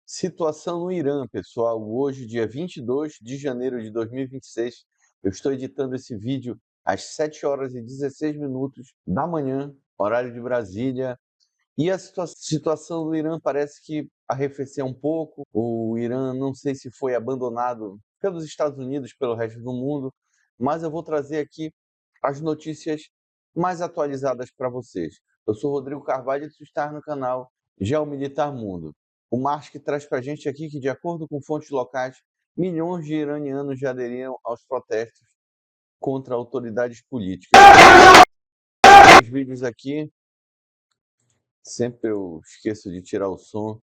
Situação no Irã, pessoal. Hoje, dia 22 de janeiro de 2026, eu estou editando esse vídeo às 7 horas e 16 minutos da manhã, horário de Brasília. E a situação do Irã parece que arrefeceu um pouco. O Irã, não sei se foi abandonado pelos Estados Unidos, pelo resto do mundo, mas eu vou trazer aqui as notícias mais atualizadas para vocês. Eu sou Rodrigo Carvalho e tu está no canal Geomilitar Mundo. O Mars que traz para a gente aqui que, de acordo com fontes locais, milhões de iranianos já aderiram aos protestos contra autoridades políticas. Os vídeos aqui, sempre eu esqueço de tirar o som.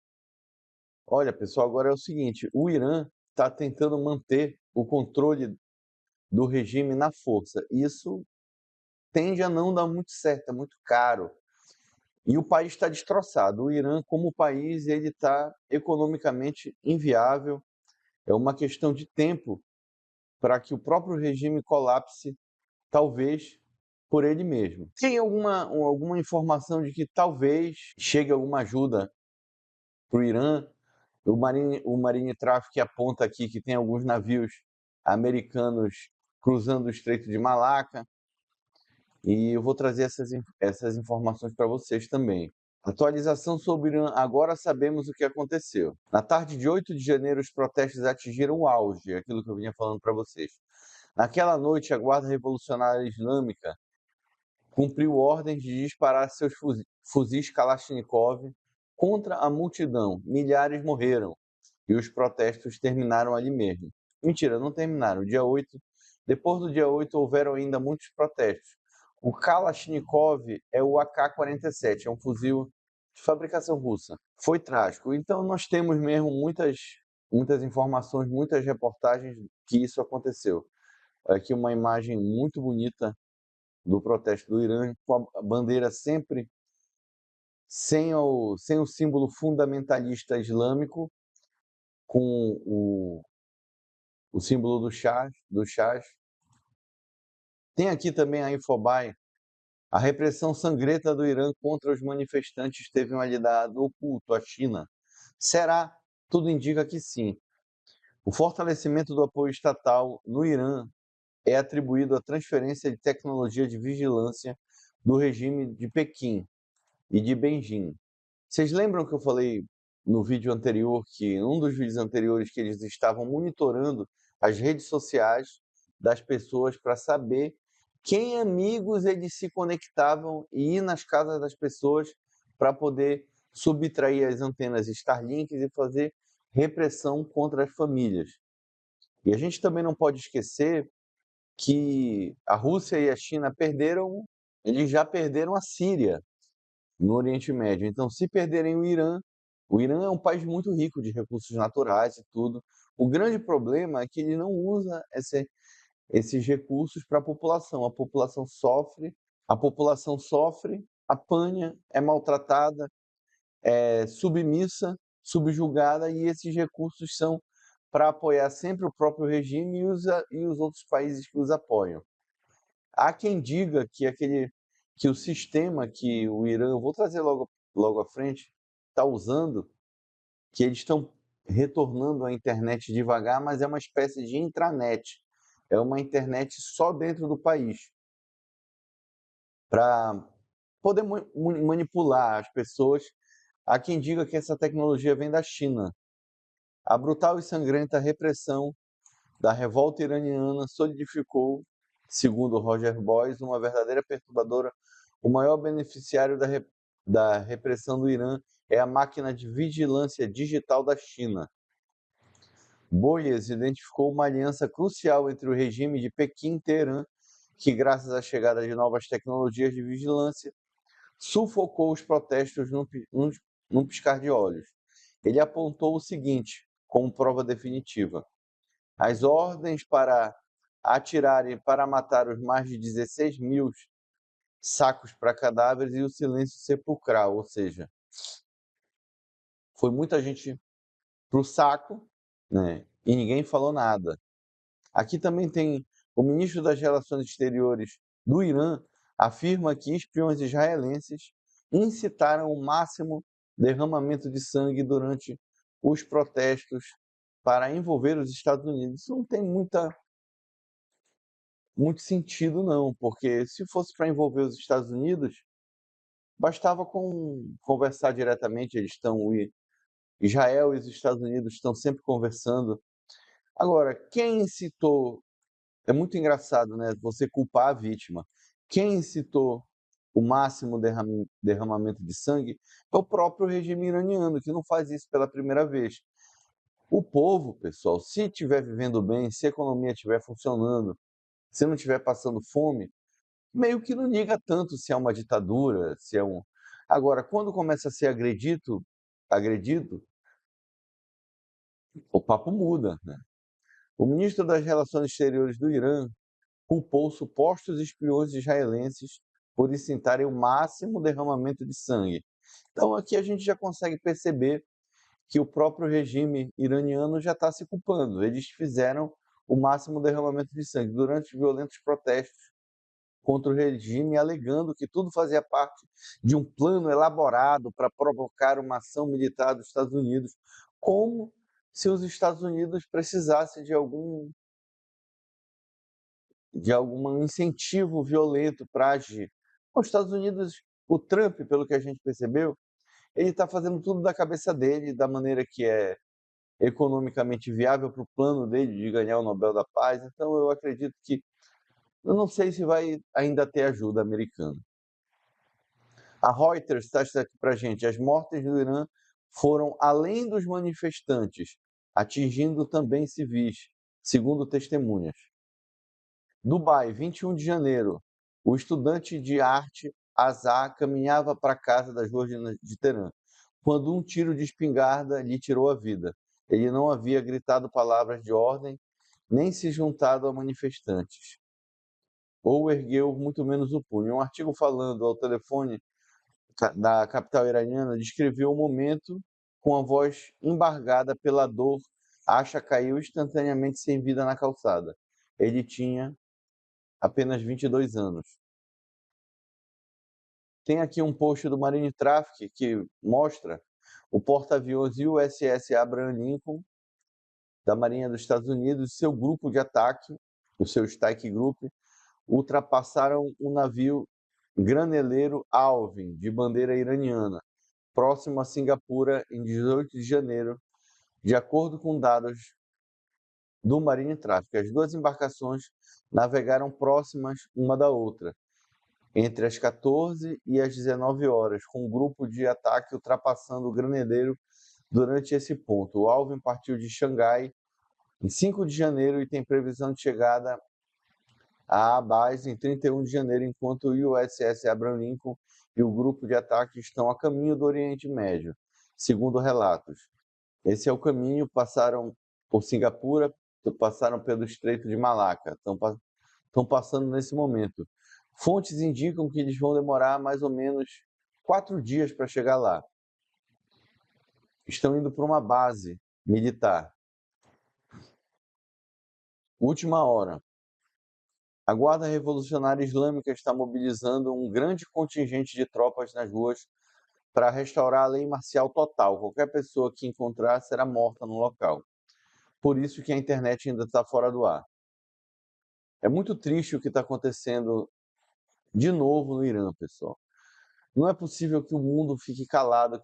Olha, pessoal, agora é o seguinte: o Irã está tentando manter o controle do regime na força. Isso tende a não dar muito certo, é muito caro. E o país está destroçado. O Irã, como país, ele está economicamente inviável. É uma questão de tempo para que o próprio regime colapse, talvez por ele mesmo. Tem alguma informação de que talvez chegue alguma ajuda para o Irã? O Marine Traffic aponta aqui que tem alguns navios americanos cruzando o Estreito de Malaca, e eu vou trazer essas informações para vocês também. Atualização sobre o Irã. Agora sabemos o que aconteceu. Na tarde de 8 de janeiro, os protestos atingiram o auge, aquilo que eu vinha falando para vocês. Naquela noite, a Guarda Revolucionária Islâmica cumpriu ordens de disparar seus fuzis Kalashnikov contra a multidão. Milhares morreram e os protestos terminaram ali mesmo. Mentira, não terminaram. Depois do dia 8, houveram ainda muitos protestos. O Kalashnikov é o AK-47, é um fuzil de fabricação russa. Foi trágico. Então nós temos mesmo muitas informações, muitas reportagens que isso aconteceu. Aqui uma imagem muito bonita do protesto do Irã, com a bandeira sempre sem o símbolo fundamentalista islâmico, com o símbolo do Shah. Tem aqui também a Infobae. A repressão sangrenta do Irã contra os manifestantes teve um aliado oculto, a China. Será? Tudo indica que sim. O fortalecimento do apoio estatal no Irã é atribuído à transferência de tecnologia de vigilância do regime de Pequim e de Beijing. Vocês lembram que eu falei no vídeo anterior, que um dos vídeos anteriores, que eles estavam monitorando as redes sociais das pessoas para saber quem amigos eles se conectavam e ir nas casas das pessoas para poder subtrair as antenas Starlink e fazer repressão contra as famílias. E a gente também não pode esquecer que a Rússia e a China eles já perderam a Síria no Oriente Médio. Então, se perderem o Irã é um país muito rico de recursos naturais e tudo. O grande problema é que ele não usa esses recursos para a população. A população sofre, apanha, é maltratada, é submissa, subjugada, e esses recursos são para apoiar sempre o próprio regime e os outros países que os apoiam. Há quem diga que o sistema que o Irã, eu vou trazer logo à frente, está usando, que eles estão retornando à internet devagar, mas é uma espécie de intranet. É uma internet só dentro do país, para poder manipular as pessoas. Há quem diga que essa tecnologia vem da China. A brutal e sangrenta repressão da revolta iraniana solidificou, segundo Roger Boyce, uma verdadeira perturbadora. O maior beneficiário da repressão do Irã é a máquina de vigilância digital da China. Boyes identificou uma aliança crucial entre o regime de Pequim e Teherã, que, graças à chegada de novas tecnologias de vigilância, sufocou os protestos num piscar de olhos. Ele apontou o seguinte como prova definitiva: as ordens para atirarem para matar os mais de 16 mil sacos para cadáveres e o silêncio sepulcral, ou seja, foi muita gente para o saco, né? E ninguém falou nada. Aqui também tem o ministro das Relações Exteriores do Irã, afirma que espiões israelenses incitaram o máximo derramamento de sangue durante os protestos para envolver os Estados Unidos. Isso não tem muito sentido, não, porque se fosse para envolver os Estados Unidos, bastava conversar diretamente. Israel e os Estados Unidos estão sempre conversando. Agora, quem incitou, é muito engraçado, né? Você culpar a vítima. Quem incitou o máximo derramamento de sangue é o próprio regime iraniano, que não faz isso pela primeira vez. O povo, pessoal, se estiver vivendo bem, se a economia estiver funcionando, se não estiver passando fome, meio que não liga tanto se é uma ditadura, se é um. Agora, quando começa a ser agredido, o papo muda, né? O ministro das Relações Exteriores do Irã culpou supostos espiões israelenses por incitarem o máximo derramamento de sangue. Então, aqui a gente já consegue perceber que o próprio regime iraniano já está se culpando. Eles fizeram o máximo derramamento de sangue durante os violentos protestos contra o regime, alegando que tudo fazia parte de um plano elaborado para provocar uma ação militar dos Estados Unidos, como se os Estados Unidos precisassem de algum incentivo violento para agir. Os Estados Unidos, o Trump, pelo que a gente percebeu, ele está fazendo tudo da cabeça dele, da maneira que é economicamente viável para o plano dele de ganhar o Nobel da Paz. Então, eu acredito que, eu não sei se vai ainda ter ajuda americana. A Reuters está aqui para a gente: as mortes do Irã foram além dos manifestantes, atingindo também civis, segundo testemunhas. Dubai, 21 de janeiro. O estudante de arte Azar caminhava para a casa das ruas de Teherã, quando um tiro de espingarda lhe tirou a vida. Ele não havia gritado palavras de ordem, nem se juntado a manifestantes, ou ergueu muito menos o punho. Um artigo falando ao telefone da capital iraniana descreveu o momento com a voz embargada pela dor. Acha caiu instantaneamente sem vida na calçada. Ele tinha apenas 22 anos. Tem aqui um post do Marine Traffic que mostra o porta-aviões USS Abraham Lincoln da Marinha dos Estados Unidos e seu grupo de ataque, o seu Strike Group, ultrapassaram um navio graneleiro Alvin, de bandeira iraniana, próximo a Singapura, em 18 de janeiro, de acordo com dados do Marine Traffic. As duas embarcações navegaram próximas uma da outra, entre as 14 e as 19 horas, com um grupo de ataque ultrapassando o graneleiro durante esse ponto. O Alvin partiu de Xangai em 5 de janeiro e tem previsão de chegada à base em 31 de janeiro, enquanto o USS Abraham Lincoln e o grupo de ataque estão a caminho do Oriente Médio, segundo relatos. Esse é o caminho, passaram por Singapura, passaram pelo Estreito de Malaca, estão passando nesse momento. Fontes indicam que eles vão demorar mais ou menos 4 dias para chegar lá. Estão indo para uma base militar. Última hora. A Guarda Revolucionária Islâmica está mobilizando um grande contingente de tropas nas ruas para restaurar a lei marcial total. Qualquer pessoa que encontrar será morta no local. Por isso que a internet ainda está fora do ar. É muito triste o que está acontecendo de novo no Irã, pessoal. Não é possível que o mundo fique calado,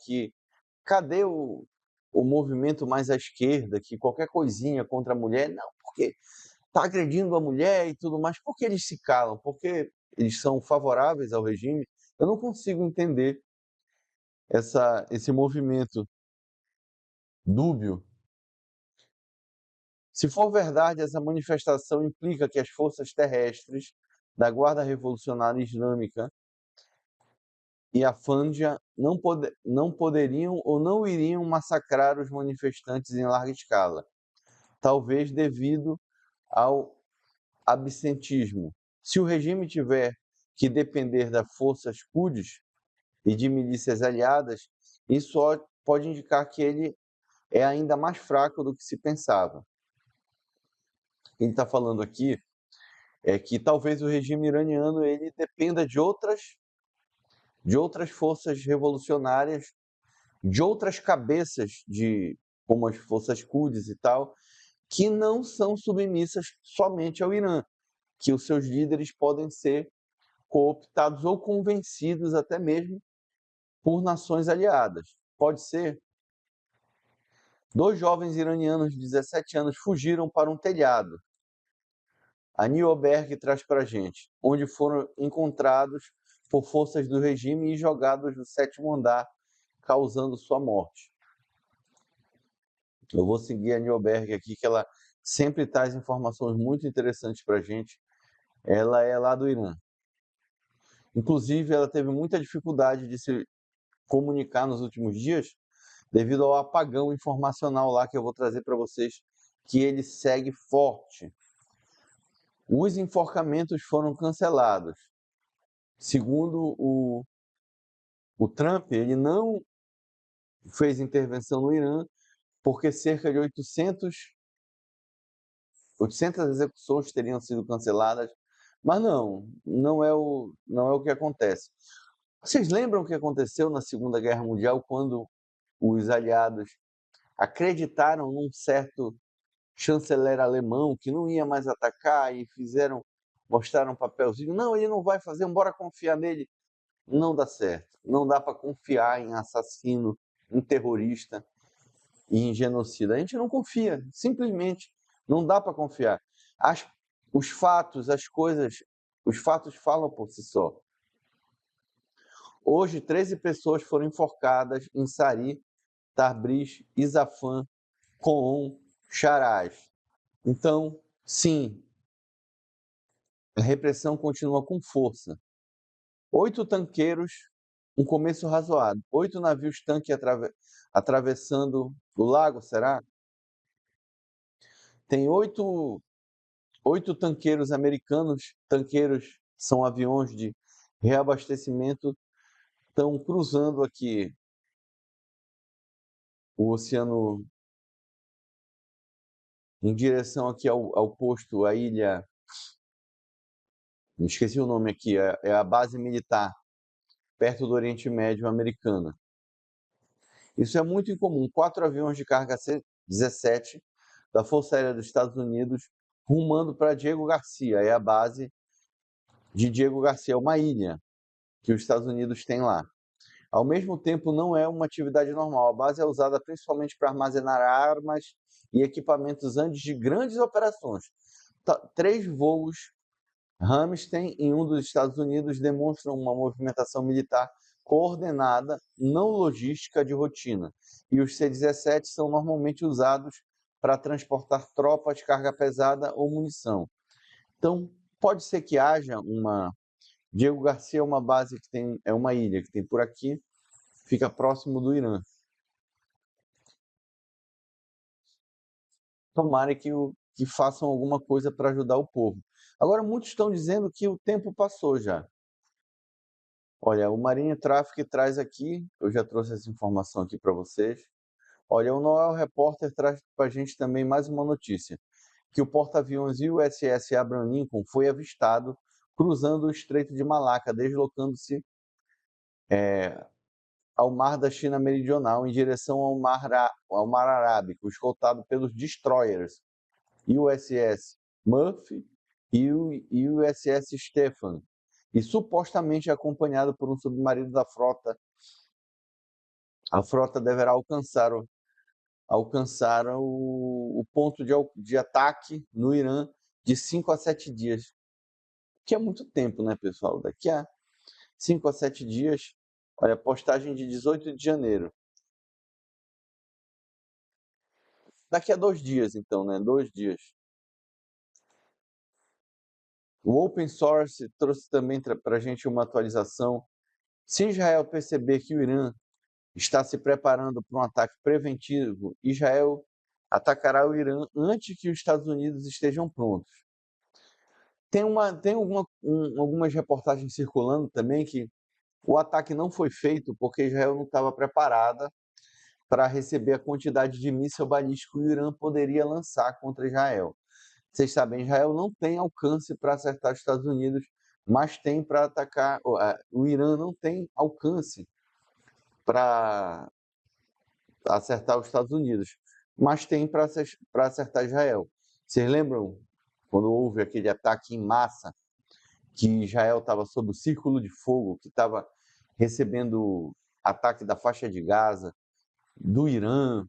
cadê o movimento mais à esquerda, que qualquer coisinha contra a mulher, não, porque está agredindo a mulher e tudo mais, por que eles se calam? Porque eles são favoráveis ao regime? Eu não consigo entender esse movimento dúbio. Se for verdade, essa manifestação implica que as forças terrestres da Guarda Revolucionária Islâmica e a Fanja não poderiam ou não iriam massacrar os manifestantes em larga escala, talvez devido ao absentismo. Se o regime tiver que depender das forças Quds e de milícias aliadas, isso pode indicar que ele é ainda mais fraco do que se pensava. Ele está falando aqui que talvez o regime iraniano ele dependa de outras forças revolucionárias, de outras cabeças de como as forças Quds e tal, que não são submissas somente ao Irã, que os seus líderes podem ser cooptados ou convencidos até mesmo por nações aliadas. Pode ser. 2 jovens iranianos de 17 anos fugiram para um telhado. A Newberg traz para a gente, onde foram encontrados por forças do regime e jogados do 7º andar, causando sua morte. Eu vou seguir a Newberg aqui, que ela sempre traz informações muito interessantes para a gente. Ela é lá do Irã. Inclusive, ela teve muita dificuldade de se comunicar nos últimos dias, devido ao apagão informacional lá que eu vou trazer para vocês, que ele segue forte. Os enforcamentos foram cancelados. Segundo o Trump, ele não fez intervenção no Irã porque cerca de 800 execuções teriam sido canceladas, mas não é o que acontece. Vocês lembram o que aconteceu na Segunda Guerra Mundial, quando os aliados acreditaram num certo chanceler alemão que não ia mais atacar e mostraram um papelzinho, não, ele não vai fazer, bora confiar nele. Não dá certo. Não dá para confiar em assassino, em terrorista e em genocida. A gente não confia, simplesmente não dá para confiar. Os fatos, as coisas, os fatos falam por si só. Hoje, 13 pessoas foram enforcadas em Sari, Tabriz, Isfahan, Qoom, Sharaz. Então, sim, a repressão continua com força. 8 tanqueiros, um começo razoável. 8 navios-tanque atravessando o lago, será? Tem 8 tanqueiros americanos, tanqueiros são aviões de reabastecimento, estão cruzando aqui o oceano em direção aqui ao posto, a ilha, esqueci o nome aqui, é a base militar, perto do Oriente Médio americana. Isso é muito incomum. 4 aviões de carga C-17 da Força Aérea dos Estados Unidos rumando para Diego Garcia, é a base de Diego Garcia, uma ilha que os Estados Unidos têm lá. Ao mesmo tempo, não é uma atividade normal. A base é usada principalmente para armazenar armas e equipamentos antes de grandes operações. 3 voos Ramstein em um dos Estados Unidos demonstram uma movimentação militar coordenada, não logística de rotina. E os C-17 são normalmente usados para transportar tropas, carga pesada ou munição. Então, pode ser que haja uma... Diego Garcia é uma base que tem, é uma ilha que tem por aqui, fica próximo do Irã. Tomara que façam alguma coisa para ajudar o povo. Agora, muitos estão dizendo que o tempo passou já. Olha, o Marinho Traffic traz aqui, eu já trouxe essa informação aqui para vocês. Olha, o Noel Repórter traz para a gente também mais uma notícia, que o porta-aviões USS Abraham Lincoln foi avistado cruzando o Estreito de Malaca, deslocando-se ao Mar da China Meridional em direção ao Mar Arábico, escoltado pelos destroyers USS Murphy e o USS Stephen, e supostamente acompanhado por um submarino da frota. A frota deverá alcançar o ponto de ataque no Irã de 5 a 7 dias, que é muito tempo, né, pessoal? Daqui a 5 a 7 dias, olha, postagem de 18 de janeiro. Daqui a 2 dias, então, né? 2 dias. O Open Source trouxe também para a gente uma atualização. Se Israel perceber que o Irã está se preparando para um ataque preventivo, Israel atacará o Irã antes que os Estados Unidos estejam prontos. Tem algumas reportagens circulando também que o ataque não foi feito porque Israel não estava preparada para receber a quantidade de míssil balístico que o Irã poderia lançar contra Israel. Vocês sabem, Israel não tem alcance para acertar os Estados Unidos, mas tem para atacar. O Irã não tem alcance para acertar os Estados Unidos. mas tem para acertar Israel. Vocês lembram quando houve aquele ataque em massa, que Israel estava sob o círculo de fogo, que estava recebendo ataque da faixa de Gaza, do Irã,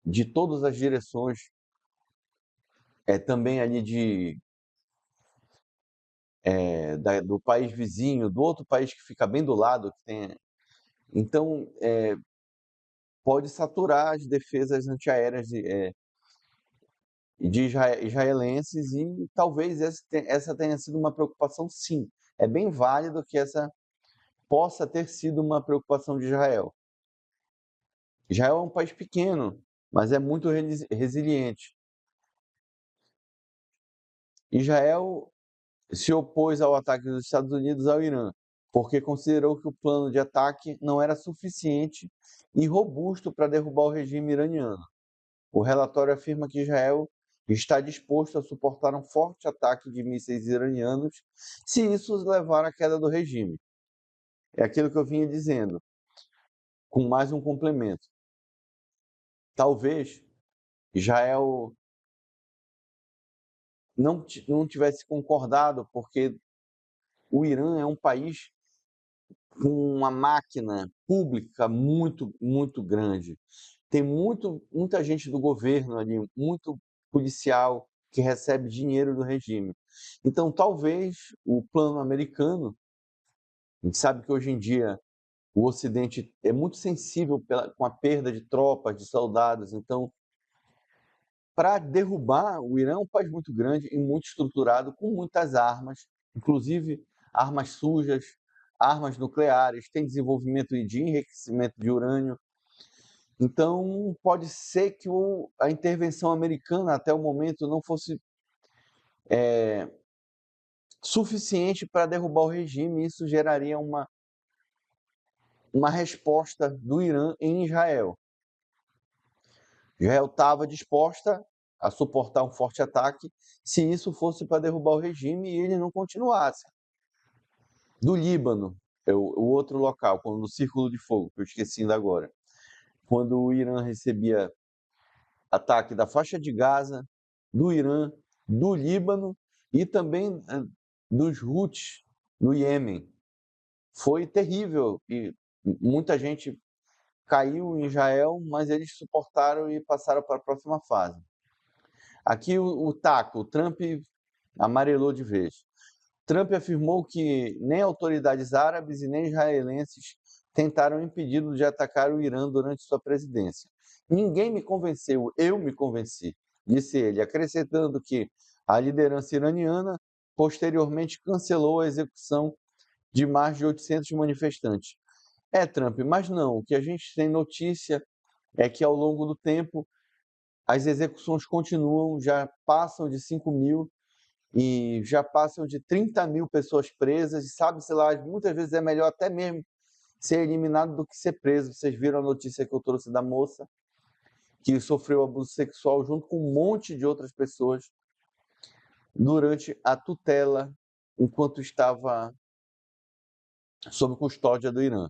de todas as direções, também ali do país vizinho, do outro país que fica bem do lado, que tem. Então, pode saturar as defesas antiaéreas de israelenses e talvez essa tenha sido uma preocupação, sim. É bem válido que essa possa ter sido uma preocupação de Israel. Israel é um país pequeno, mas é muito resiliente. Israel se opôs ao ataque dos Estados Unidos ao Irã, porque considerou que o plano de ataque não era suficiente e robusto para derrubar o regime iraniano. O relatório afirma que Israel está disposto a suportar um forte ataque de mísseis iranianos se isso levar à queda do regime. É aquilo que eu vinha dizendo, com mais um complemento. Talvez Israel não tivesse concordado, porque o Irã é um país com uma máquina pública muito, muito grande. Tem muita gente do governo ali, muito policial que recebe dinheiro do regime. Então, talvez o plano americano, a gente sabe que hoje em dia o Ocidente é muito sensível com a perda de tropas, de soldados. Então, para derrubar, o Irã é um país muito grande e muito estruturado, com muitas armas, inclusive armas sujas, armas nucleares, tem desenvolvimento de enriquecimento de urânio. Então, pode ser que a intervenção americana até o momento não fosse suficiente para derrubar o regime, e isso geraria uma resposta do Irã em Israel. Israel estava disposta a suportar um forte ataque se isso fosse para derrubar o regime e ele não continuasse. Do Líbano, o outro local, quando no Círculo de Fogo, que eu esqueci ainda agora, quando o Irã recebia ataque da faixa de Gaza, do Irã, do Líbano e também dos Houthis no Iêmen. Foi terrível e muita gente caiu em Israel, mas eles suportaram e passaram para a próxima fase. Aqui o taco, o Trump amarelou de vez. Trump afirmou que nem autoridades árabes e nem israelenses tentaram impedi-lo de atacar o Irã durante sua presidência. Ninguém me convenceu, eu me convenci, disse ele, acrescentando que a liderança iraniana posteriormente cancelou a execução de mais de 800 manifestantes. Trump, mas não, o que a gente tem notícia é que ao longo do tempo as execuções continuam, já passam de 5.000 e já passam de 30.000 pessoas presas, e sabe-se lá, muitas vezes é melhor até mesmo ser eliminado do que ser preso. Vocês viram a notícia que eu trouxe da moça que sofreu abuso sexual junto com um monte de outras pessoas durante a tutela, enquanto estava sob custódia do Irã.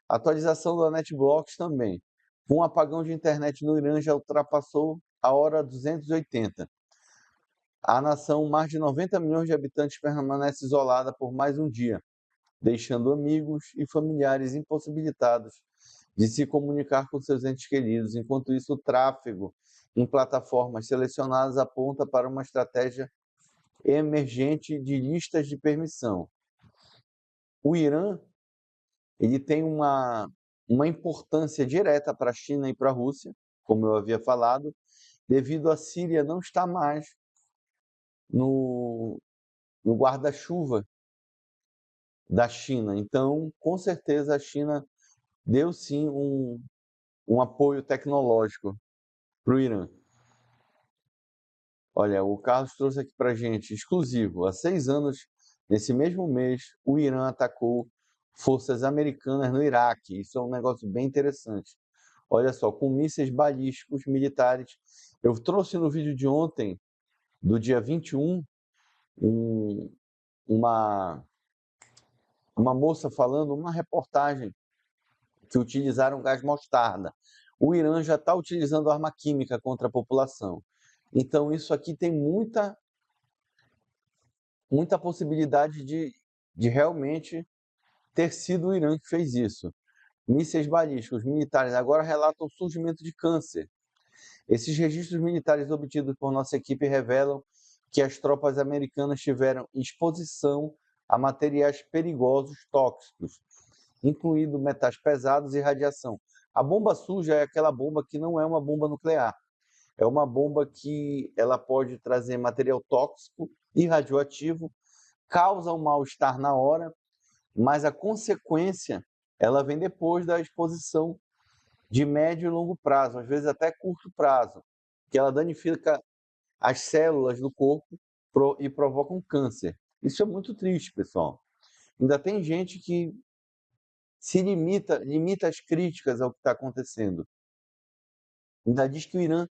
A atualização da NetBlocks também. Um apagão de internet no Irã já ultrapassou a hora 280. A nação, mais de 90 milhões de habitantes, permanece isolada por mais um dia, deixando amigos e familiares impossibilitados de se comunicar com seus entes queridos. Enquanto isso, o tráfego em plataformas selecionadas aponta para uma estratégia emergente de listas de permissão. O Irã ele tem uma importância direta para a China e para a Rússia, como eu havia falado, devido à Síria não estar mais no guarda-chuva da China. Então, com certeza, a China deu sim um apoio tecnológico para o Irã. Olha, o Carlos trouxe aqui para a gente, exclusivo, há 6 anos, nesse mesmo mês, o Irã atacou forças americanas no Iraque. Isso é um negócio bem interessante. Olha só, com mísseis balísticos militares. Eu trouxe no vídeo de ontem, do dia 21, uma moça falando, uma reportagem, que utilizaram gás mostarda. o Irã já está utilizando arma química contra a população. Então, isso aqui tem muita possibilidade de realmente ter sido o Irã que fez isso. Mísseis balísticos militares agora relatam o surgimento de câncer. Esses registros militares obtidos por nossa equipe revelam que as tropas americanas tiveram exposição a materiais perigosos tóxicos, incluindo metais pesados e radiação. A bomba suja é aquela bomba que não é uma bomba nuclear. É uma bomba que ela pode trazer material tóxico e radioativo, causa um mal-estar na hora, mas a consequência ela vem depois da exposição de médio e longo prazo, às vezes até curto prazo, que ela danifica as células do corpo e provoca um câncer. Isso é muito triste, pessoal. Ainda tem gente que se limita as críticas ao que está acontecendo. Ainda diz que o Irã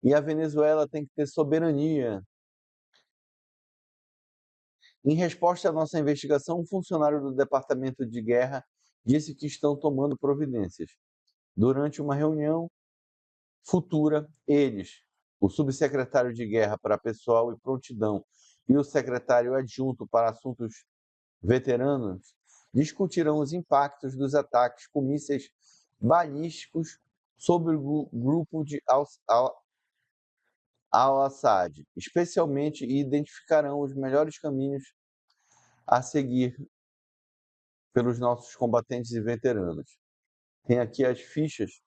e a Venezuela têm que ter soberania. Em resposta à nossa investigação, um funcionário do Departamento de Guerra disse que estão tomando providências. Durante uma reunião futura, eles, o subsecretário de Guerra para Pessoal e Prontidão e o secretário adjunto para Assuntos Veteranos, discutirão os impactos dos ataques com mísseis balísticos sobre o grupo de Al-Assad, especialmente, e identificarão os melhores caminhos a seguir pelos nossos combatentes e veteranos. Tem aqui as fichas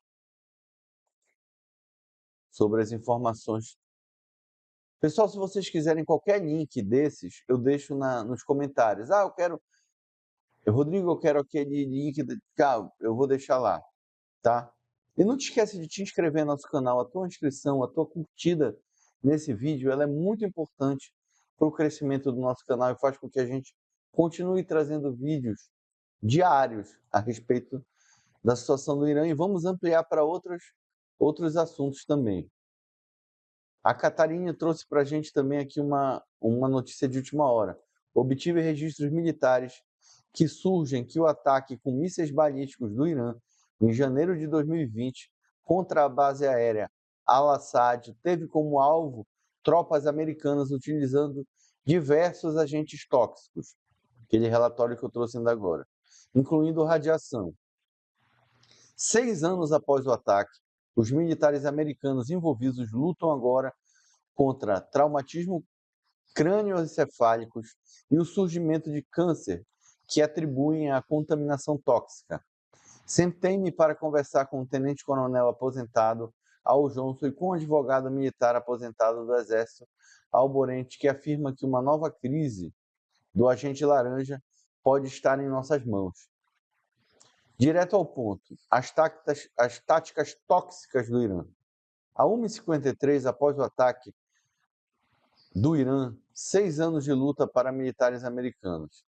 sobre as informações. Pessoal, se vocês quiserem qualquer link desses, eu deixo nos comentários. Rodrigo, eu quero aquele link, eu vou deixar lá, tá? E não te esquece de te inscrever no nosso canal. A tua inscrição, a tua curtida nesse vídeo, ela é muito importante para o crescimento do nosso canal e faz com que a gente continue trazendo vídeos diários a respeito da situação do Irã e vamos ampliar para outros assuntos também. A Catarina trouxe para a gente também aqui uma notícia de última hora. Obtive registros militares que surgem que o ataque com mísseis balísticos do Irã em janeiro de 2020 contra a base aérea Al-Assad teve como alvo tropas americanas utilizando diversos agentes tóxicos, aquele relatório que eu trouxe ainda agora, incluindo radiação. 6 anos após o ataque, os militares americanos envolvidos lutam agora contra traumatismo crânioencefálicos e o surgimento de câncer que atribuem à contaminação tóxica. Sentei-me para conversar com o tenente-coronel aposentado Al Johnson e com o advogado militar aposentado do Exército Alborente, que afirma que uma nova crise do agente laranja pode estar em nossas mãos. Direto ao ponto, as táticas tóxicas do Irã. A 1h53, após o ataque do Irã, 6 anos de luta para militares americanos.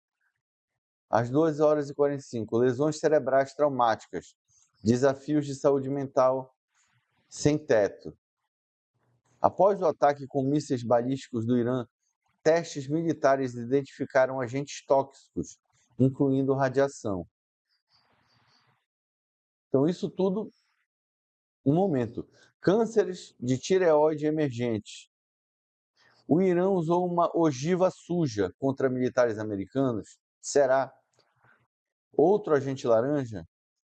Às 2h45, lesões cerebrais traumáticas, desafios de saúde mental sem teto. Após o ataque com mísseis balísticos do Irã, testes militares identificaram agentes tóxicos, incluindo radiação. Então, isso tudo, um momento. Cânceres de tireoide emergentes. O Irã usou uma ogiva suja contra militares americanos? Será? Outro agente laranja?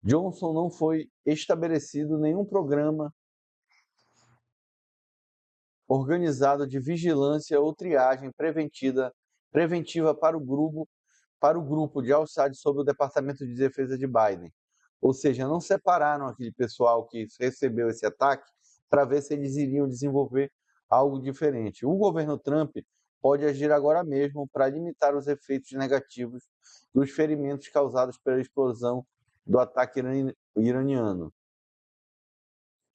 Johnson não foi estabelecido nenhum programa organizado de vigilância ou triagem preventiva para o grupo de Al-Assad sob o Departamento de Defesa de Biden. Ou seja, não separaram aquele pessoal que recebeu esse ataque para ver se eles iriam desenvolver algo diferente. O governo Trump pode agir agora mesmo para limitar os efeitos negativos dos ferimentos causados pela explosão do ataque iraniano.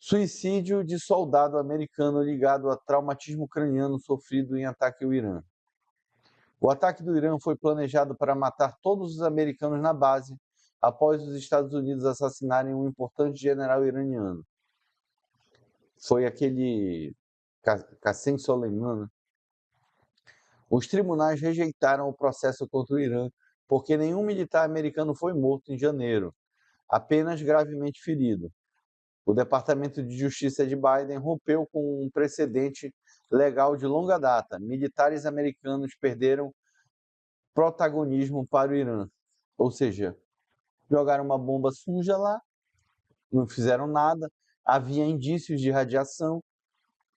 Suicídio de soldado americano ligado a traumatismo craniano sofrido em ataque ao Irã. O ataque do Irã foi planejado para matar todos os americanos na base após os Estados Unidos assassinarem um importante general iraniano. Foi aquele Qassem Soleimani. Os tribunais rejeitaram o processo contra o Irã porque nenhum militar americano foi morto em janeiro, apenas gravemente ferido. O Departamento de Justiça de Biden rompeu com um precedente legal de longa data. Militares americanos perderam protagonismo para o Irã. Ou seja, jogaram uma bomba suja lá, não fizeram nada, havia indícios de radiação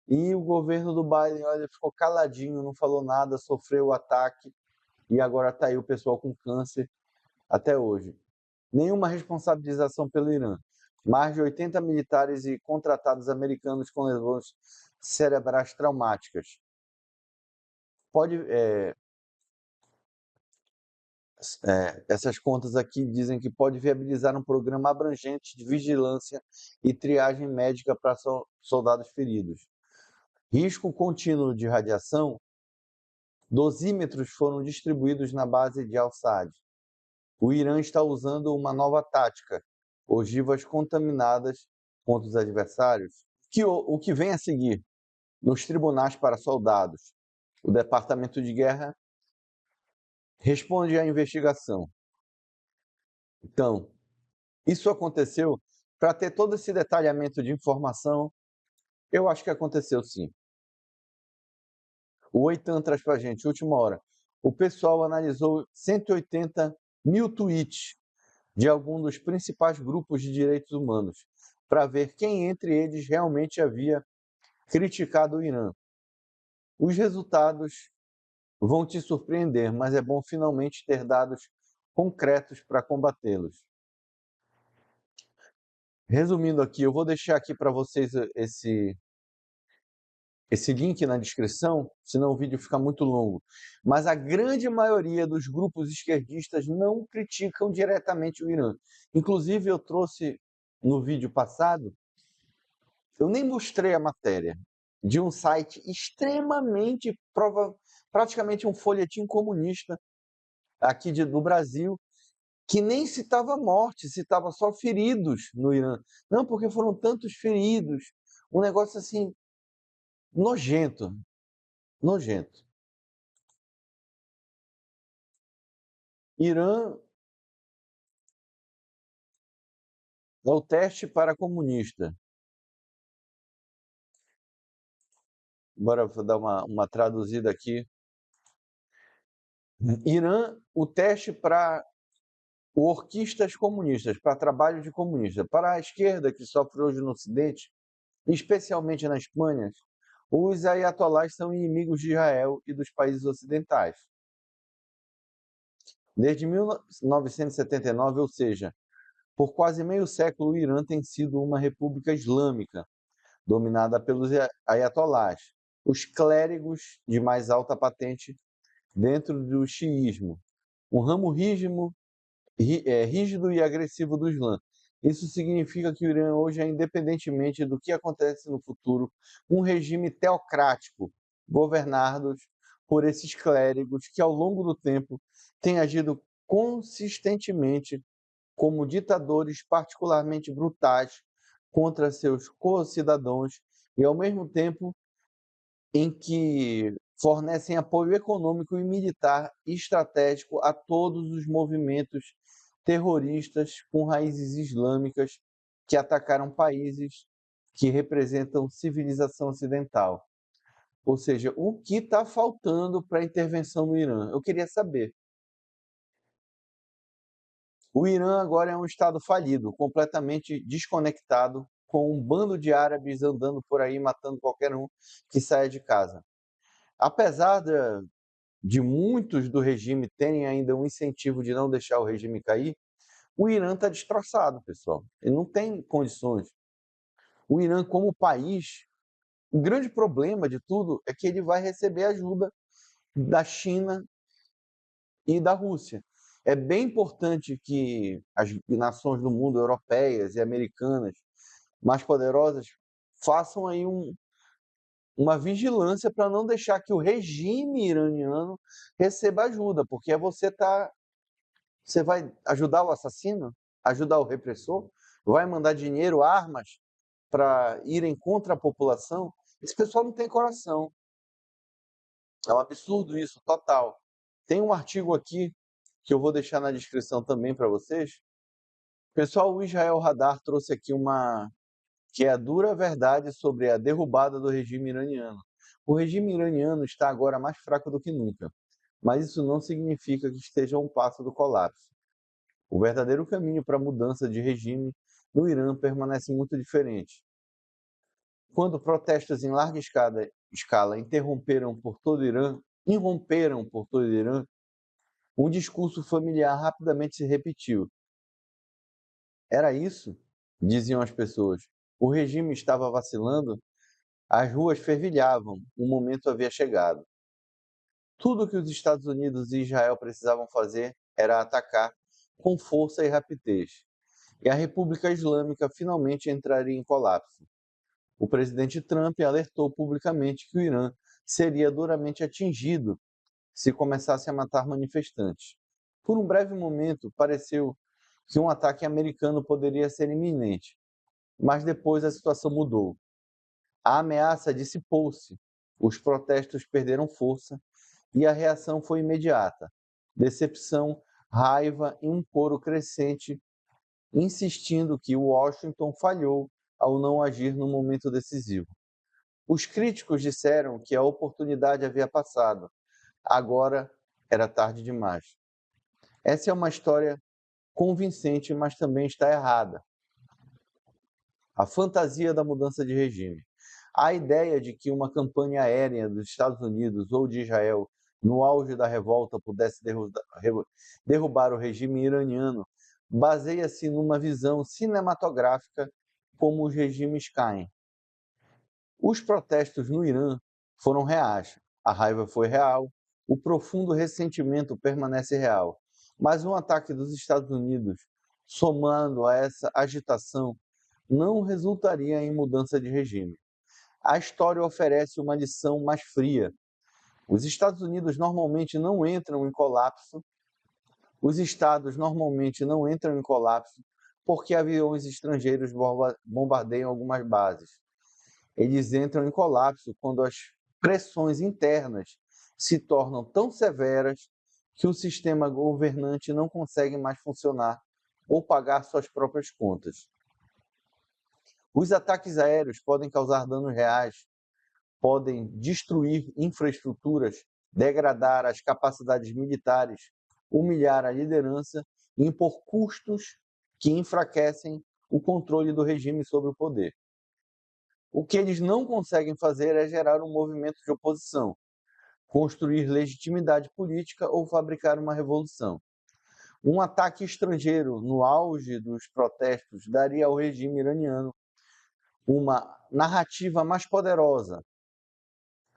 e o governo do Biden, olha, ficou caladinho, não falou nada, sofreu o ataque e agora está aí o pessoal com câncer até hoje. Nenhuma responsabilização pelo Irã. Mais de 80 militares e contratados americanos com lesões cerebrais traumáticas. Essas contas aqui dizem que pode viabilizar um programa abrangente de vigilância e triagem médica para soldados feridos. Risco contínuo de radiação. Dosímetros foram distribuídos na base de Al-Saad. O Irã está usando uma nova tática, ogivas contaminadas contra os adversários. O que vem a seguir? Nos tribunais para soldados, o Departamento de Guerra responde à investigação. Então, isso aconteceu. Para ter todo esse detalhamento de informação, eu acho que aconteceu sim. O Oitan traz para a gente, última hora. O pessoal analisou 180 mil tweets de alguns dos principais grupos de direitos humanos para ver quem entre eles realmente havia criticado o Irã. Os resultados vão te surpreender, mas é bom finalmente ter dados concretos para combatê-los. Resumindo aqui, eu vou deixar aqui para vocês esse link na descrição, senão o vídeo fica muito longo. Mas a grande maioria dos grupos esquerdistas não criticam diretamente o Irã. Inclusive, eu trouxe no vídeo passado, eu nem mostrei a matéria, de um site extremamente, praticamente um folhetim comunista aqui do Brasil, que nem citava morte, citava só feridos no Irã. Não, porque foram tantos feridos. Um negócio assim, nojento, nojento. Irã é o teste para comunista. Bora dar uma traduzida aqui. Irã, o teste para orquistas comunistas, para trabalho de comunista. Para a esquerda, que sofre hoje no Ocidente, especialmente na Espanha, os ayatolás são inimigos de Israel e dos países ocidentais. Desde 1979, ou seja, por quase meio século, o Irã tem sido uma república islâmica, dominada pelos ayatolás, os clérigos de mais alta patente dentro do xiismo, um ramo rígido e agressivo do Islã. Isso significa que o Irã hoje é, independentemente do que acontece no futuro, um regime teocrático, governado por esses clérigos que, ao longo do tempo, têm agido consistentemente como ditadores particularmente brutais contra seus co-cidadãos e, ao mesmo tempo, em que fornecem apoio econômico e militar estratégico a todos os movimentos terroristas com raízes islâmicas que atacaram países que representam civilização ocidental. Ou seja, o que está faltando para a intervenção no Irã? Eu queria saber. O Irã agora é um estado falido, completamente desconectado, com um bando de árabes andando por aí matando qualquer um que saia de casa. Apesar de muitos do regime terem ainda um incentivo de não deixar o regime cair, o Irã está destroçado, pessoal. Ele não tem condições. O Irã, como país, o grande problema de tudo é que ele vai receber ajuda da China e da Rússia. É bem importante que as nações do mundo, europeias e americanas, mais poderosas, façam aí uma vigilância para não deixar que o regime iraniano receba ajuda, porque você vai ajudar o assassino, ajudar o repressor, vai mandar dinheiro, armas para irem contra a população. Esse pessoal não tem coração. É um absurdo isso, total. Tem um artigo aqui que eu vou deixar na descrição também para vocês. Pessoal, o Israel Radar trouxe aqui que é a dura verdade sobre a derrubada do regime iraniano. O regime iraniano está agora mais fraco do que nunca, mas isso não significa que esteja a um passo do colapso. O verdadeiro caminho para a mudança de regime no Irã permanece muito diferente. Quando protestos em larga escala irromperam por todo o Irã, um discurso familiar rapidamente se repetiu. Era isso? Diziam as pessoas. O regime estava vacilando? As ruas fervilhavam, o momento havia chegado. Tudo o que os Estados Unidos e Israel precisavam fazer era atacar com força e rapidez. E a República Islâmica finalmente entraria em colapso. O presidente Trump alertou publicamente que o Irã seria duramente atingido se começasse a matar manifestantes. Por um breve momento, pareceu que um ataque americano poderia ser iminente, mas depois a situação mudou. A ameaça dissipou-se, os protestos perderam força e a reação foi imediata. Decepção, raiva e um coro crescente insistindo que Washington falhou ao não agir no momento decisivo. Os críticos disseram que a oportunidade havia passado, agora era tarde demais. Essa é uma história convincente, mas também está errada. A fantasia da mudança de regime. A ideia de que uma campanha aérea dos Estados Unidos ou de Israel, no auge da revolta, pudesse derrubar o regime iraniano, baseia-se numa visão cinematográfica como os regimes caem. Os protestos no Irã foram reais, a raiva foi real, o profundo ressentimento permanece real. Mas um ataque dos Estados Unidos, somando a essa agitação, não resultaria em mudança de regime. A história oferece uma lição mais fria. Os Estados Unidos normalmente não entram em colapso, os estados normalmente não entram em colapso porque aviões estrangeiros bombardeiam algumas bases. Eles entram em colapso quando as pressões internas se tornam tão severas que o sistema governante não consegue mais funcionar ou pagar suas próprias contas. Os ataques aéreos podem causar danos reais, podem destruir infraestruturas, degradar as capacidades militares, humilhar a liderança e impor custos que enfraquecem o controle do regime sobre o poder. O que eles não conseguem fazer é gerar um movimento de oposição, construir legitimidade política ou fabricar uma revolução. Um ataque estrangeiro no auge dos protestos daria ao regime iraniano uma narrativa mais poderosa,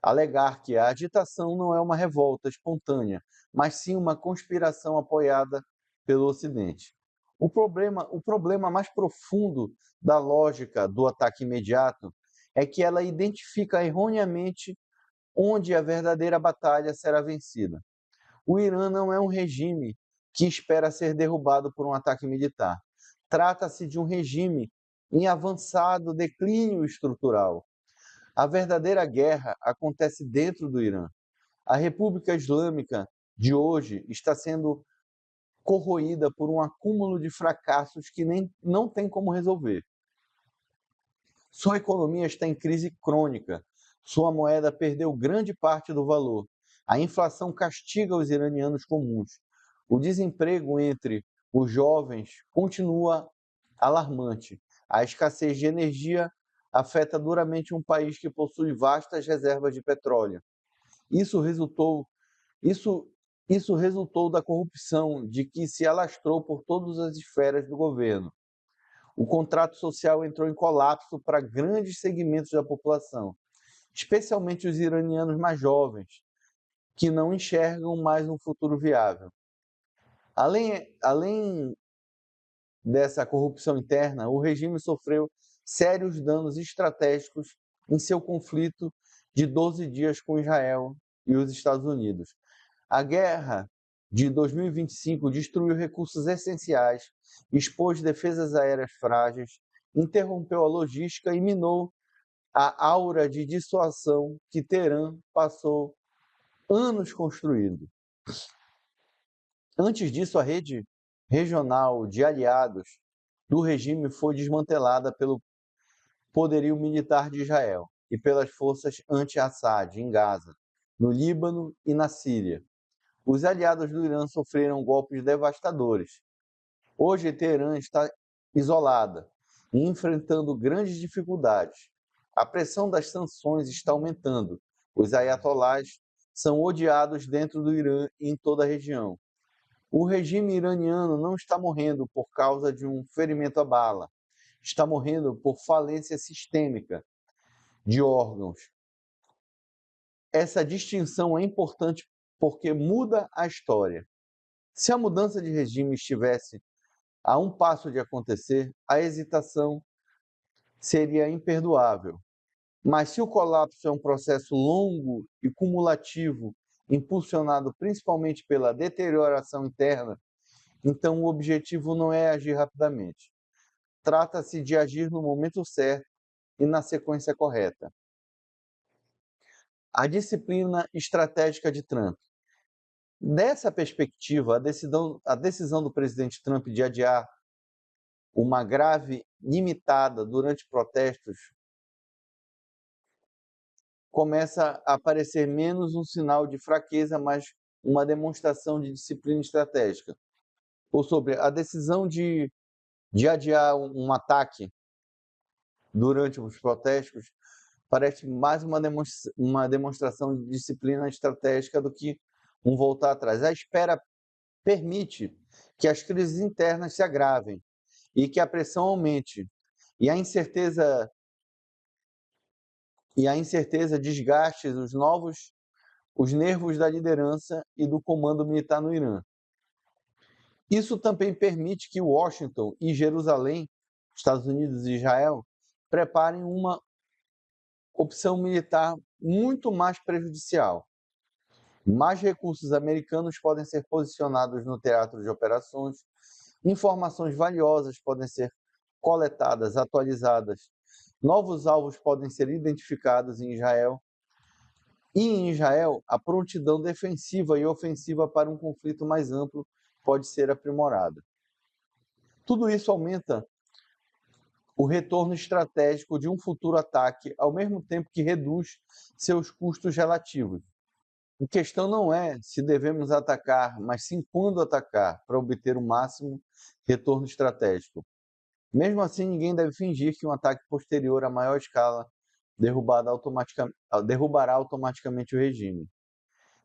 alegar que a agitação não é uma revolta espontânea, mas sim uma conspiração apoiada pelo Ocidente. O problema mais profundo da lógica do ataque imediato é que ela identifica erroneamente onde a verdadeira batalha será vencida. O Irã não é um regime que espera ser derrubado por um ataque militar. Trata-se de um regime em avançado declínio estrutural. A verdadeira guerra acontece dentro do Irã. A República Islâmica de hoje está sendo corroída por um acúmulo de fracassos que não tem como resolver. Sua economia está em crise crônica. Sua moeda perdeu grande parte do valor. A inflação castiga os iranianos comuns. O desemprego entre os jovens continua alarmante. A escassez de energia afeta duramente um país que possui vastas reservas de petróleo. Isso resultou, isso, isso resultou da corrupção de que se alastrou por todas as esferas do governo. O contrato social entrou em colapso para grandes segmentos da população, especialmente os iranianos mais jovens, que não enxergam mais um futuro viável. Além dessa corrupção interna, o regime sofreu sérios danos estratégicos em seu conflito de 12 dias com Israel e os Estados Unidos. A guerra de 2025 destruiu recursos essenciais, expôs defesas aéreas frágeis, interrompeu a logística e minou a aura de dissuasão que Teherã passou anos construindo. Antes disso, a rede regional de aliados do regime foi desmantelada poderio militar de Israel e pelas forças anti-Assad em Gaza, no Líbano e na Síria. Os aliados do Irã sofreram golpes devastadores. Hoje, Teherã está isolada e enfrentando grandes dificuldades. A pressão das sanções está aumentando. Os ayatolás são odiados dentro do Irã e em toda a região. O regime iraniano não está morrendo por causa de um ferimento à bala. Está morrendo por falência sistêmica de órgãos. Essa distinção é importante porque muda a história. Se a mudança de regime estivesse a um passo de acontecer, a hesitação seria imperdoável. Mas se o colapso é um processo longo e cumulativo, impulsionado principalmente pela deterioração interna, então o objetivo não é agir rapidamente. Trata-se de agir no momento certo e na sequência correta. A disciplina estratégica de Trump. Dessa perspectiva, a decisão do presidente Trump de adiar uma grave limitada durante protestos começa a parecer menos um sinal de fraqueza, mas uma demonstração de disciplina estratégica. Ou sobre a decisão de adiar um ataque durante os protestos parece mais uma demonstração de disciplina estratégica do que um voltar atrás. A espera permite que as crises internas se agravem e que a pressão aumente e a incerteza desgaste os nervos da liderança e do comando militar no Irã. Isso também permite que Washington e Jerusalém, Estados Unidos e Israel, preparem uma opção militar muito mais prejudicial. Mais recursos americanos podem ser posicionados no teatro de operações, informações valiosas podem ser coletadas, atualizadas, novos alvos podem ser identificados em Israel. E em Israel, a prontidão defensiva e ofensiva para um conflito mais amplo pode ser aprimorada. Tudo isso aumenta o retorno estratégico de um futuro ataque, ao mesmo tempo que reduz seus custos relativos. A questão não é se devemos atacar, mas sim quando atacar, para obter o máximo retorno estratégico. Mesmo assim, ninguém deve fingir que um ataque posterior a maior escala derrubará automaticamente o regime.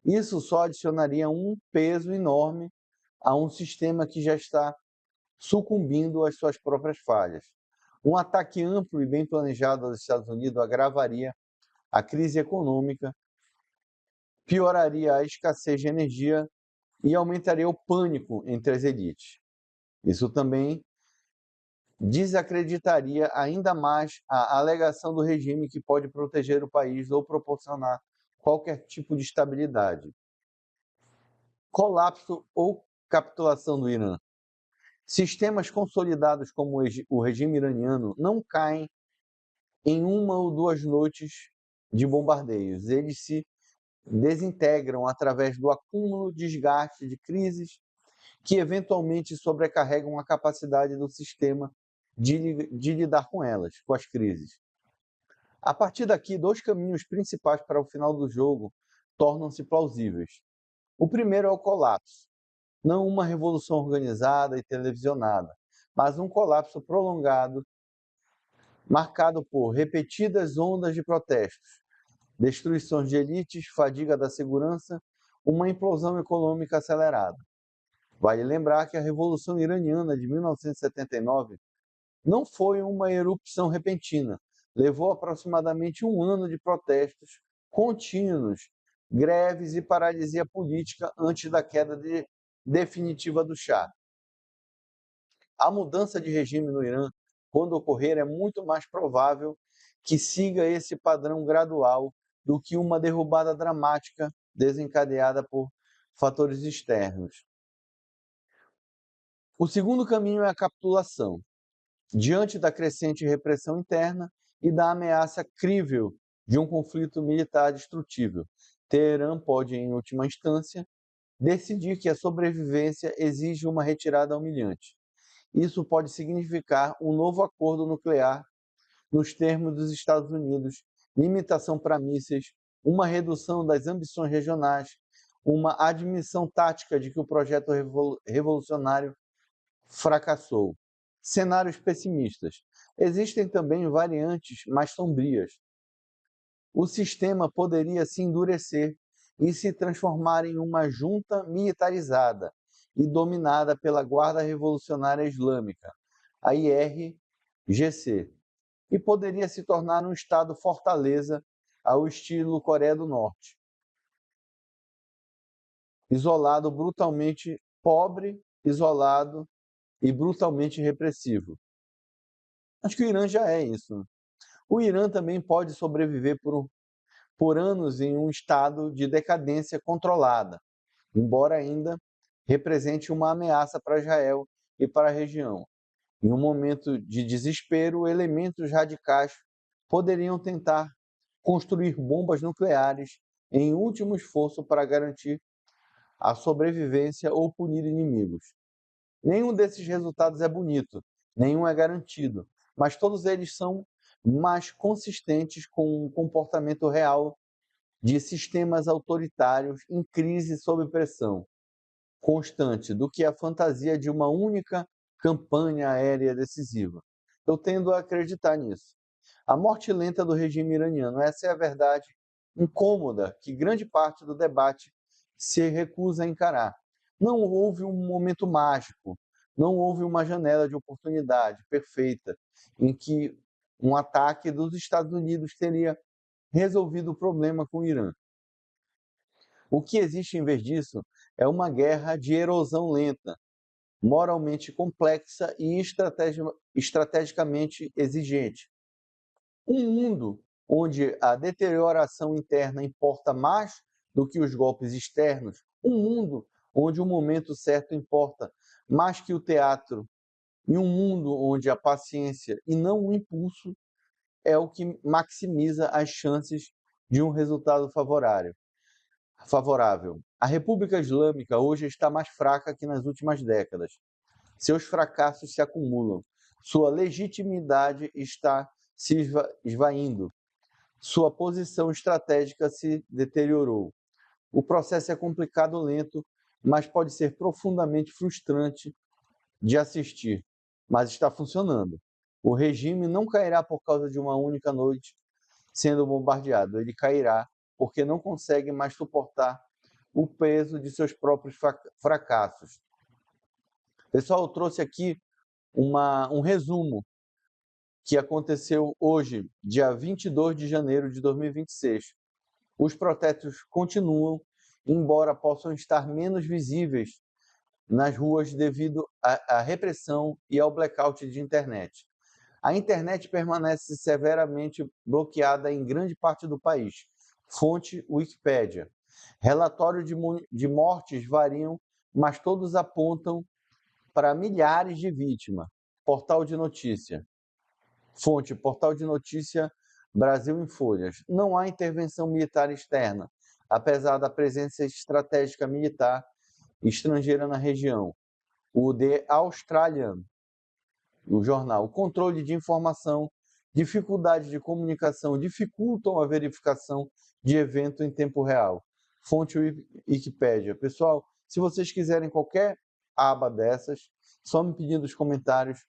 Isso só adicionaria um peso enorme a um sistema que já está sucumbindo às suas próprias falhas. Um ataque amplo e bem planejado aos Estados Unidos agravaria a crise econômica, pioraria a escassez de energia e aumentaria o pânico entre as elites. Isso também desacreditaria ainda mais a alegação do regime que pode proteger o país ou proporcionar qualquer tipo de estabilidade. Colapso ou capitulação do Irã. Sistemas consolidados como o regime iraniano não caem em uma ou duas noites de bombardeios. Eles se desintegram através do acúmulo, desgaste de crises que eventualmente sobrecarregam a capacidade do sistema de lidar com elas, com as crises. A partir daqui, dois caminhos principais para o final do jogo tornam-se plausíveis. O primeiro é o colapso, não uma revolução organizada e televisionada, mas um colapso prolongado, marcado por repetidas ondas de protestos, destruições de elites, fadiga da segurança, uma implosão econômica acelerada. Vale lembrar que a Revolução Iraniana de 1979 não foi uma erupção repentina. Levou aproximadamente um ano de protestos contínuos, greves e paralisia política antes da queda definitiva do Shah. A mudança de regime no Irã, quando ocorrer, é muito mais provável que siga esse padrão gradual do que uma derrubada dramática desencadeada por fatores externos. O segundo caminho é a capitulação. Diante da crescente repressão interna e da ameaça crível de um conflito militar destrutível, Teherã pode, em última instância, decidir que a sobrevivência exige uma retirada humilhante. Isso pode significar um novo acordo nuclear nos termos dos Estados Unidos, limitação para mísseis, uma redução das ambições regionais, uma admissão tática de que o projeto revolucionário fracassou. Cenários pessimistas. Existem também variantes mais sombrias. O sistema poderia se endurecer e se transformar em uma junta militarizada e dominada pela Guarda Revolucionária Islâmica, a IRGC, e poderia se tornar um estado fortaleza ao estilo Coreia do Norte. Isolado, brutalmente pobre, isolado e brutalmente repressivo. Acho que o Irã já é isso. O Irã também pode sobreviver por anos em um estado de decadência controlada, embora ainda represente uma ameaça para Israel e para a região. Em um momento de desespero, elementos radicais poderiam tentar construir bombas nucleares em último esforço para garantir a sobrevivência ou punir inimigos. Nenhum desses resultados é bonito, nenhum é garantido, mas todos eles são mais consistentes com um comportamento real de sistemas autoritários em crise sob pressão constante do que a fantasia de uma única campanha aérea decisiva. Eu tendo a acreditar nisso. A morte lenta do regime iraniano, essa é a verdade incômoda que grande parte do debate se recusa a encarar. Não houve um momento mágico, não houve uma janela de oportunidade perfeita em que um ataque dos Estados Unidos teria resolvido o problema com o Irã. O que existe em vez disso é uma guerra de erosão lenta, moralmente complexa e estrategicamente exigente. Um mundo onde a deterioração interna importa mais do que os golpes externos, um mundo onde o momento certo importa mais que o teatro, e um mundo onde a paciência e não o impulso é o que maximiza as chances de um resultado favorável. A República Islâmica hoje está mais fraca que nas últimas décadas. Seus fracassos se acumulam. Sua legitimidade está se esvaindo. Sua posição estratégica se deteriorou. O processo é complicado, lento, mas pode ser profundamente frustrante de assistir. Mas está funcionando. O regime não cairá por causa de uma única noite sendo bombardeado. Ele cairá porque não consegue mais suportar o peso de seus próprios fracassos. Pessoal, eu trouxe aqui um resumo que aconteceu hoje, dia 22 de janeiro de 2026. Os protestos continuam, embora possam estar menos visíveis nas ruas devido à repressão e ao blackout de internet. A internet permanece severamente bloqueada em grande parte do país. Fonte Wikipédia. Relatórios de mortes variam, mas todos apontam para milhares de vítimas. Portal de notícia. Fonte, portal de notícia Brasil em Folhas. Não há intervenção militar externa, apesar da presença estratégica militar estrangeira na região. O The Australian, o jornal. O controle de informação, dificuldade de comunicação dificultam a verificação de evento em tempo real. Fonte Wikipédia. Pessoal, se vocês quiserem qualquer aba dessas, só me pedir nos comentários.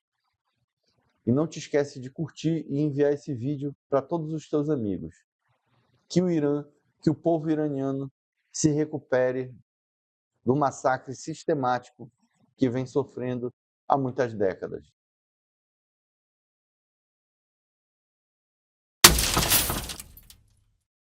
E não te esquece de curtir e enviar esse vídeo para todos os teus amigos. Que o Irã, que o povo iraniano se recupere do massacre sistemático que vem sofrendo há muitas décadas.